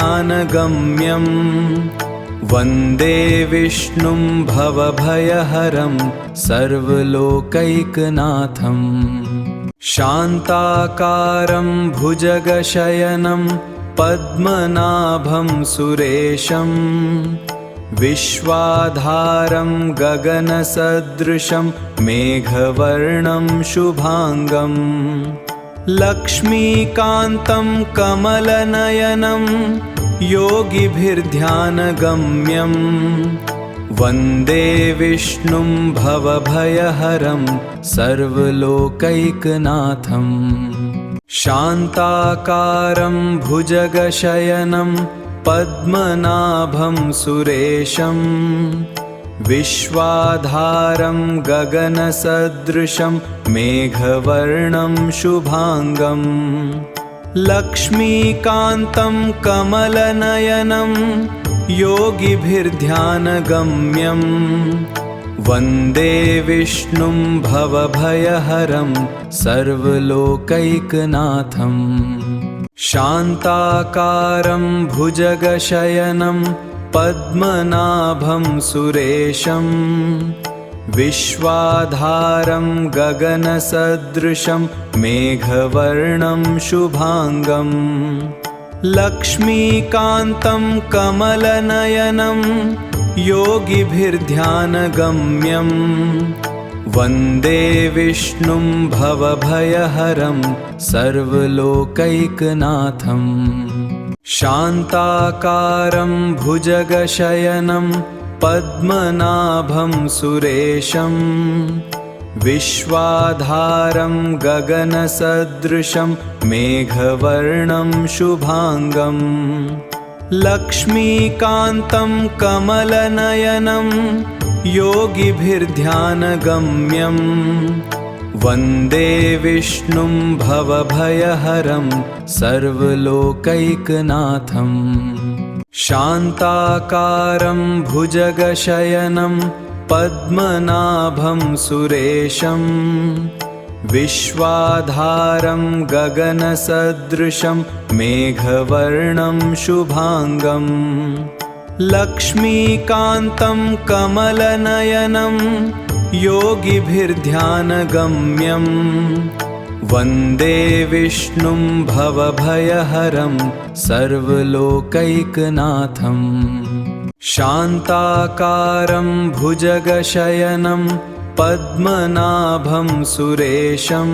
वन्दे विष्णुं भवभयहरं सर्वलोकैकनाथं। शान्ताकारं भुजगशयनं पद्मनाभं सुरेशं विश्वाधारं गगनसदृशं मेघवर्णं शुभांगं। लक्ष्मीकान्तं कमलनयनं योगिभिर्ध्यानगम्यं वन्दे विष्णुं भवभयहरं सर्वलोकैकनाथं। शान्ताकारं भुजगशयनं पद्मनाभं सुरेशं विश्वाधारं गगनसदृशं मेघवर्णं शुभांगं। लक्ष्मीकान्तं कमलनयनं योगिभिर्ध्यानगम्यं वन्दे विष्णुं भवभयहरं सर्वलोकैकनाथं। शान्ताकारं भुजगशयनं पद्मनाभं सुरेशं विश्वाधारं गगनसदृशं मेघवर्णं शुभांगं। लक्ष्मीकान्तं कमलनयनं योगिभिर्ध्यानगम्यं वन्दे विष्णुं भवभयहरं सर्वलोकैकनाथं। शान्ताकारं भुजगशयनं पद्मनाभं सुरेशं विश्वाधारं गगनसदृशं मेघवर्णं शुभांगं। लक्ष्मीकान्तं कमलनयनं योगिभिर्ध्यानगम्यं वन्दे विष्णुं भवभयहरं सर्वलोकैकनाथं। शान्ताकारं भुजगशयनं पद्मनाभं सुरेशं विश्वाधारं गगनसदृशं मेघवर्णं शुभांगं। लक्ष्मीकान्तं कमलनयनं योगिभिर्ध्यानगम्यं वन्दे विष्णुं भवभयहरं सर्वलोकैकनाथं। शान्ताकारं भुजगशयनं पद्मनाभं सुरेशं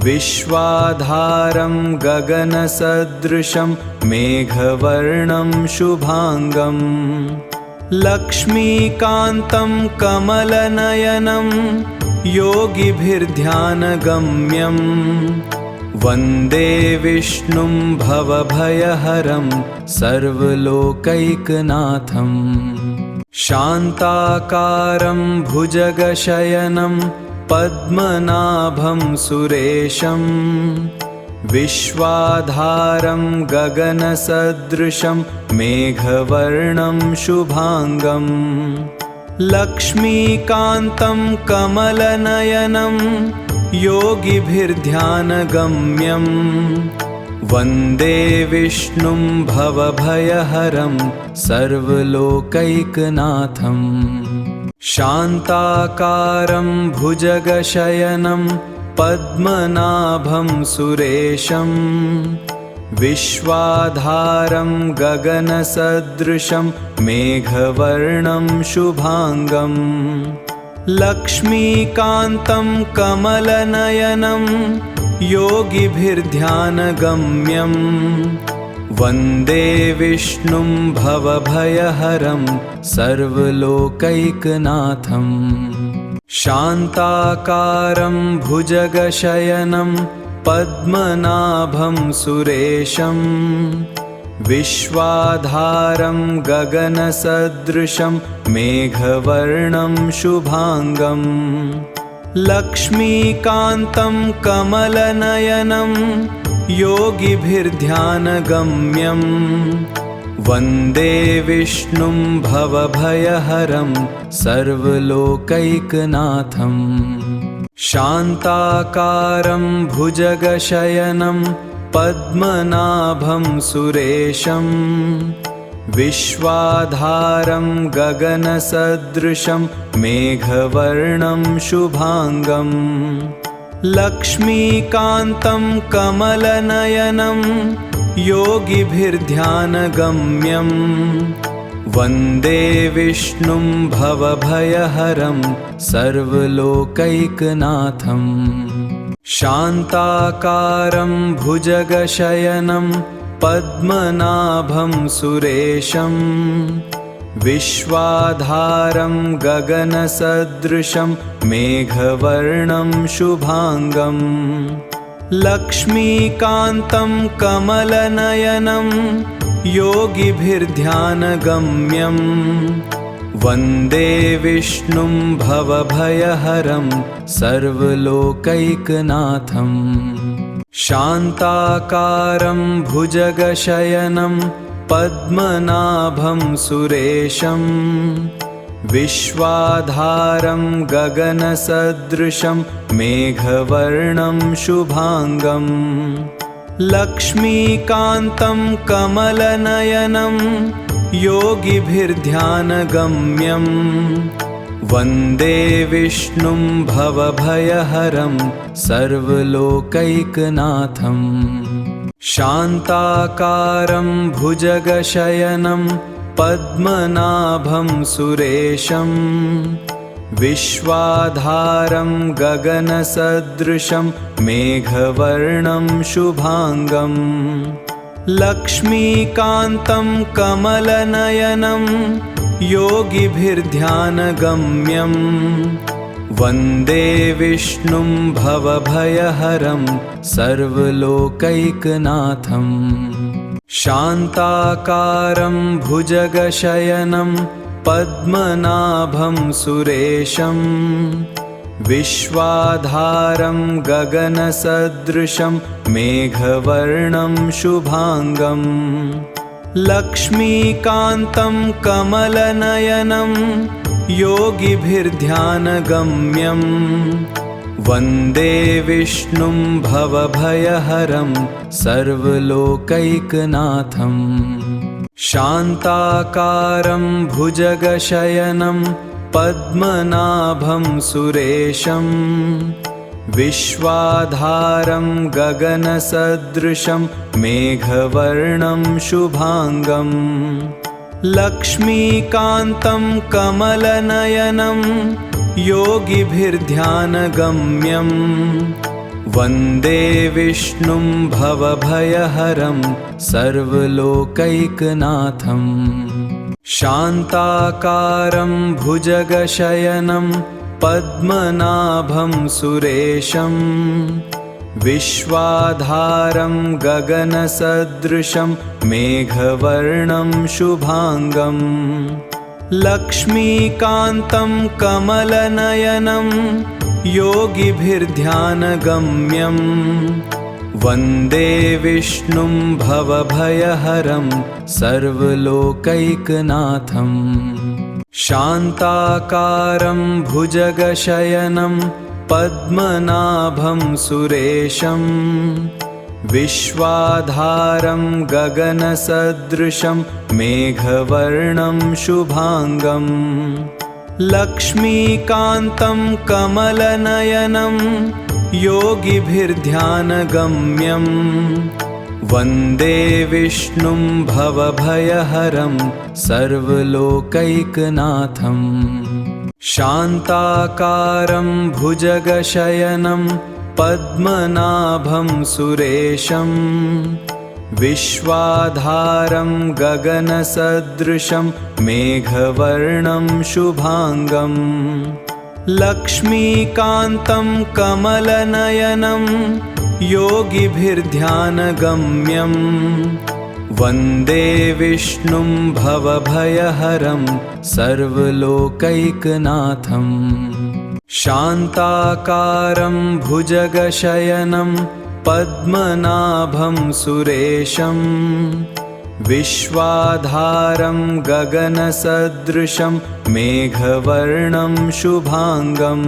विश्वाधारं गगनसदृशं मेघवर्णं शुभांगं। लक्ष्मीकान्तं कमलनयनं योगिभिर्ध्यानगम्यं वन्दे विष्णुं भवभयहरं सर्वलोकैकनाथं। शान्ताकारं भुजगशयनं पद्मनाभं सुरेशं विश्वाधारं गगनसदृशं मेघवर्णं शुभांगं लक्ष्मीकान्तं कमलनयनं योगिभिर्ध्यानगम्यं वन्दे विष्णुं भवभयहरं सर्वलोकैकनाथं शान्ताकारं भुजगशयनं पद्मनाभं सुरेशं विश्वाधारं गगनसदृशं मेघवर्णं शुभांगं लक्ष्मीकान्तं कमलनयनं योगिभिर्ध्यानगम्यं वन्दे विष्णुं भवभयहरं सर्वलोकैकनाथं शान्ताकारं भुजगशयनं पद्मनाभं सुरेशं विश्वाधारं गगनसदृशं मेघवर्णं शुभांगं लक्ष्मीकान्तं कमलनयनं योगिभिर्ध्यानगम्यं वन्दे विष्णुं भवभयहरं सर्वलोकैकनाथं शान्ताकारं भुजगशयनं पद्मनाभं सुरेशं विश्वाधारं गगनसदृशं मेघवर्णं शुभांगं लक्ष्मीकान्तं कमलनयनं योगिभिर्ध्यानगम्यं वन्दे विष्णुं भवभयहरं सर्वलोकैकनाथं शान्ताकारं भुजगशयनं पद्मनाभं सुरेशं विश्वाधारं गगनसदृशं मेघवर्णं शुभांगं लक्ष्मीकान्तं कमलनयनं योगिभिर्ध्यानगम्यं वन्दे विष्णुं भवभयहरं सर्वलोकैकनाथं शान्ताकारं भुजगशयनं पद्मनाभं सुरेशं विश्वाधारं गगनसदृशं मेघवर्णं शुभांगं लक्ष्मीकान्तं कमलनयनं योगिभिर्ध्यानगम्यं वन्दे विष्णुं भवभयहरं सर्वलोकैकनाथं शान्ताकारं भुजगशयनं पद्मनाभं सुरेशं विश्वाधारं गगनसदृशं मेघवर्णं शुभांगं लक्ष्मीकान्तं कमलनयनं योगिभिर्ध्यानगम्यं वन्दे विष्णुं भवभयहरं सर्वलोकैकनाथं शान्ताकारं भुजगशयनं पद्मनाभं सुरेशं विश्वाधारं गगनसदृशं मेघवर्णं शुभांगं लक्ष्मीकान्तं कमलनयनं योगिभिर्ध्यानगम्यं वन्दे विष्णुं भवभयहरं सर्वलोकैकनाथं शान्ताकारं भुजगशयनं पद्मनाभं सुरेशं विश्वाधारं गगनसदृशं मेघवर्णं शुभांगं लक्ष्मीकान्तं कमलनयनं योगिभिर्ध्यानगम्यं वन्दे विष्णुं भवभयहरं सर्वलोकैकनाथं शान्ताकारं भुजगशयनं पद्मनाभं सुरेशं विश्वाधारं गगनसदृशं मेघवर्णं शुभांगं लक्ष्मीकान्तं कमलनयनं योगिभिर्ध्यानगम्यं वन्दे विष्णुं भवभयहरं सर्वलोकैकनाथम् शान्ताकारं भुजगशयनं पद्मनाभं सुरेशं विश्वाधारं गगनसदृशं मेघवर्णं शुभांगं लक्ष्मीकान्तं कमलनयनं योगिभिर्ध्यानगम्यं वन्दे विष्णुं भवभयहरं सर्वलोकैकनाथम् शान्ताकारं भुजगशयनं पद्मनाभं सुरेशं विश्वाधारं गगनसदृशं मेघवर्णं शुभांगं लक्ष्मीकान्तं कमलनयनं योगिभिर्ध्यानगम्यं वन्दे विष्णुं भवभयहरं सर्वलोकैकनाथम् शान्ताकारं भुजगशयनं पद्मनाभं सुरेशं विश्वाधारं गगनसदृशं मेघवर्णं शुभांगं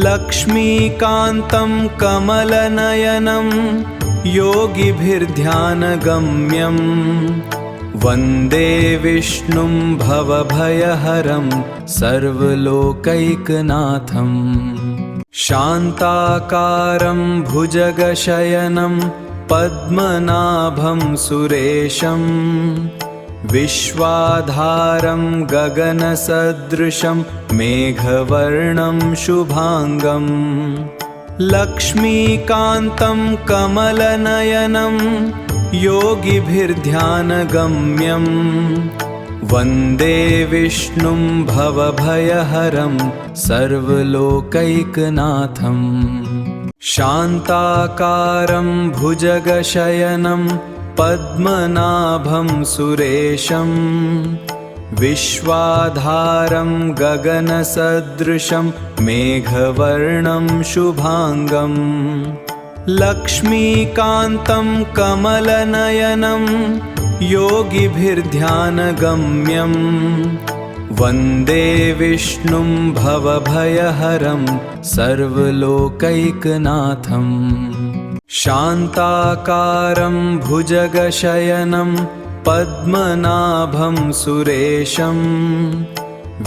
लक्ष्मीकान्तं कमलनयनं योगिभिर्ध्यानगम्यं वन्दे विष्णुं भवभयहरं सर्वलोकैकनाथम् शान्ताकारं भुजगशयनं पद्मनाभं सुरेशं विश्वाधारं गगनसदृशं मेघवर्णं शुभांगं लक्ष्मीकान्तं कमलनयनं योगिभिर्ध्यानगम्यं वन्दे विष्णुं भवभयहरं सर्वलोकैकनाथम् शान्ताकारं भुजगशयनं पद्मनाभं सुरेशं विश्वाधारं गगनसदृशं मेघवर्णं शुभांगं लक्ष्मीकान्तं कमलनयनं योगिभिर्ध्यानगम्यं वन्दे विष्णुं भवभयहरं सर्वलोकैकनाथम् शान्ताकारं भुजगशयनं पद्मनाभं सुरेशं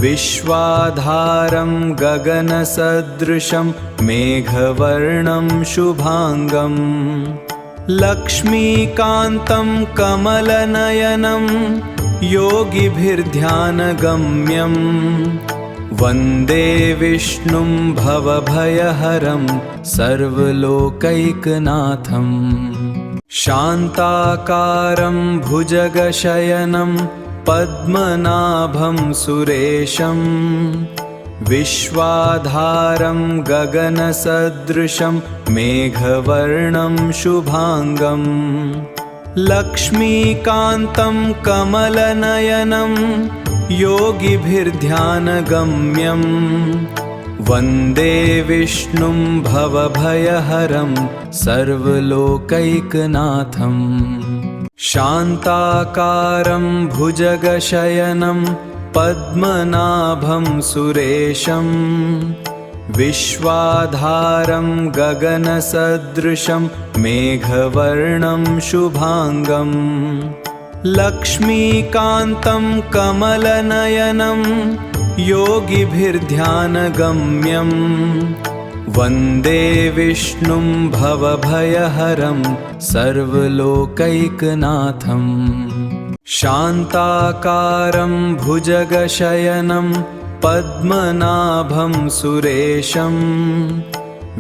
विश्वाधारं गगनसदृशं मेघवर्णं शुभांगं लक्ष्मीकान्तं कमलनयनं योगिभिर्ध्यानगम्यं वन्दे विष्णुं भवभयहरं सर्वलोकैकनाथम् शान्ताकारं भुजगशयनं पद्मनाभं सुरेशं विश्वाधारं गगनसदृशं मेघवर्णं शुभांगं लक्ष्मीकान्तं कमलनयनं योगिभिर्ध्यानगम्यं वन्दे विष्णुं भवभयहरं सर्वलोकैकनाथम् शान्ताकारं भुजगशयनं पद्मनाभं सुरेशं विश्वाधारं गगनसदृशं मेघवर्णं शुभांगं लक्ष्मीकान्तं कमलनयनं योगिभिर्ध्यानगम्यं वन्दे विष्णुं भवभयहरं सर्वलोकैकनाथम् शान्ताकारं भुजगशयनं पद्मनाभं सुरेशं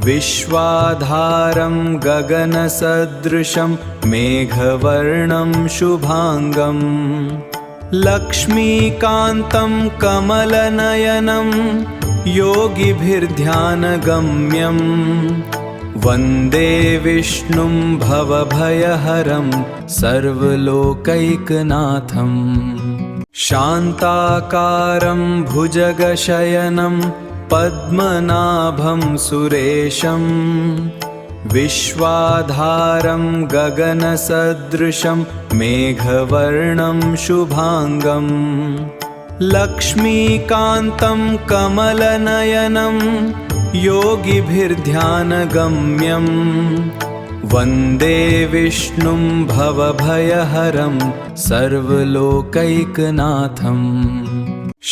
विश्वाधारं गगनसदृशं मेघवर्णं शुभांगं लक्ष्मीकान्तं कमलनयनं योगिभिर्ध्यानगम्यं वन्दे विष्णुं भवभयहरं सर्वलोकैकनाथम् शान्ताकारं भुजगशयनं पद्मनाभं सुरेशं विश्वाधारं गगनसदृशं मेघवर्णं शुभांगं लक्ष्मीकान्तं कमलनयनं योगिभिर्ध्यानगम्यं वन्दे विष्णुं भवभयहरं सर्वलोकैकनाथं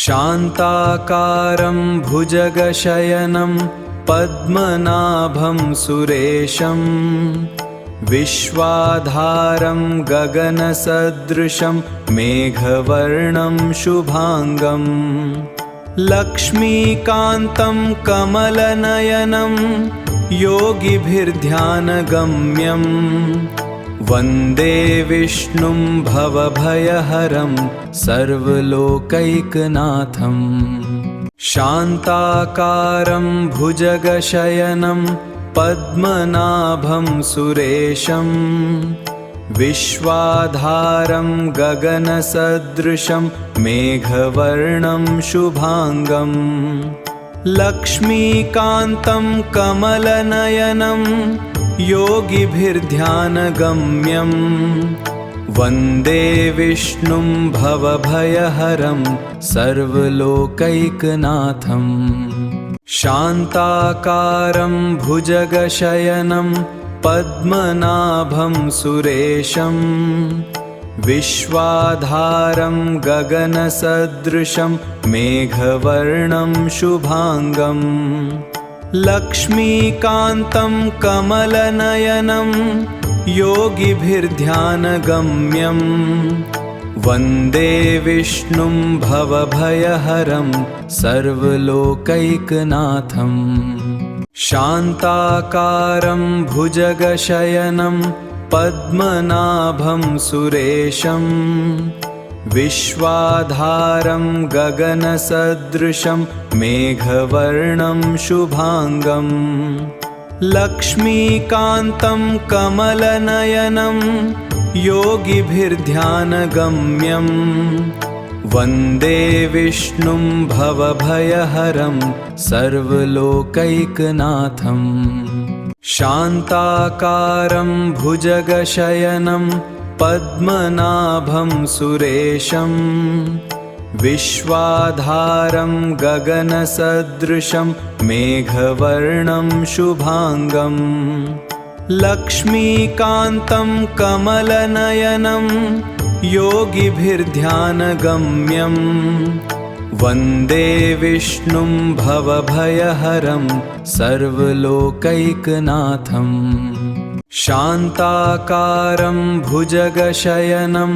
शान्ताकारं भुजगशयनं पद्मनाभं सुरेशं विश्वाधारं गगनसदृशं मेघवर्णं शुभांगं लक्ष्मीकान्तं कमलनयनं योगिभिर्ध्यानगम्यं वन्दे विष्णुं भवभयहरं सर्वलोकैकनाथं शान्ताकारं भुजगशयनं पद्मनाभं सुरेशं विश्वाधारं गगनसदृशं मेघवर्णं शुभांगं लक्ष्मीकान्तं कमलनयनं योगिभिर्ध्यानगम्यं वन्दे विष्णुं भवभयहरं सर्वलोकैकनाथं शान्ताकारं भुजगशयनं पद्मनाभं सुरेशं विश्वाधारं गगनसदृशं मेघवर्णं शुभांगं लक्ष्मीकान्तं कमलनयनं योगिभिर्ध्यानगम्यं वन्दे विष्णुं भवभयहरं सर्वलोकैकनाथं शान्ताकारं भुजगशयनं पद्मनाभं सुरेशं विश्वाधारं गगनसदृशं मेघवर्णं शुभांगं लक्ष्मीकान्तं कमलनयनं योगिभिर्ध्यानगम्यं वन्दे विष्णुं भवभयहरं सर्वलोकैकनाथं शान्ताकारं भुजगशयनं पद्मनाभं सुरेशं विश्वाधारं गगनसदृशं मेघवर्णं शुभांगं लक्ष्मीकान्तं कमलनयनं योगिभिर्ध्यानगम्यं वन्दे विष्णुं भवभयहरं सर्वलोकैकनाथं शान्ताकारं भुजगशयनं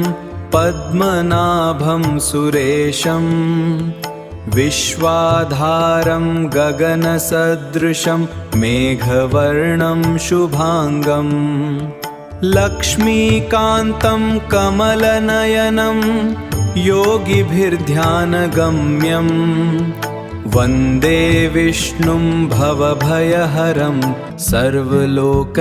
पद्मनाभं सुरेशं विश्वाधारं गगनसदृशं मेघवर्णं शुभांगं लक्ष्मीकान्तं कमलनयनं योगिभिर्ध्यानगम्यं वन्दे विष्णुं भवभयहरं सर्वलोकैकनाथं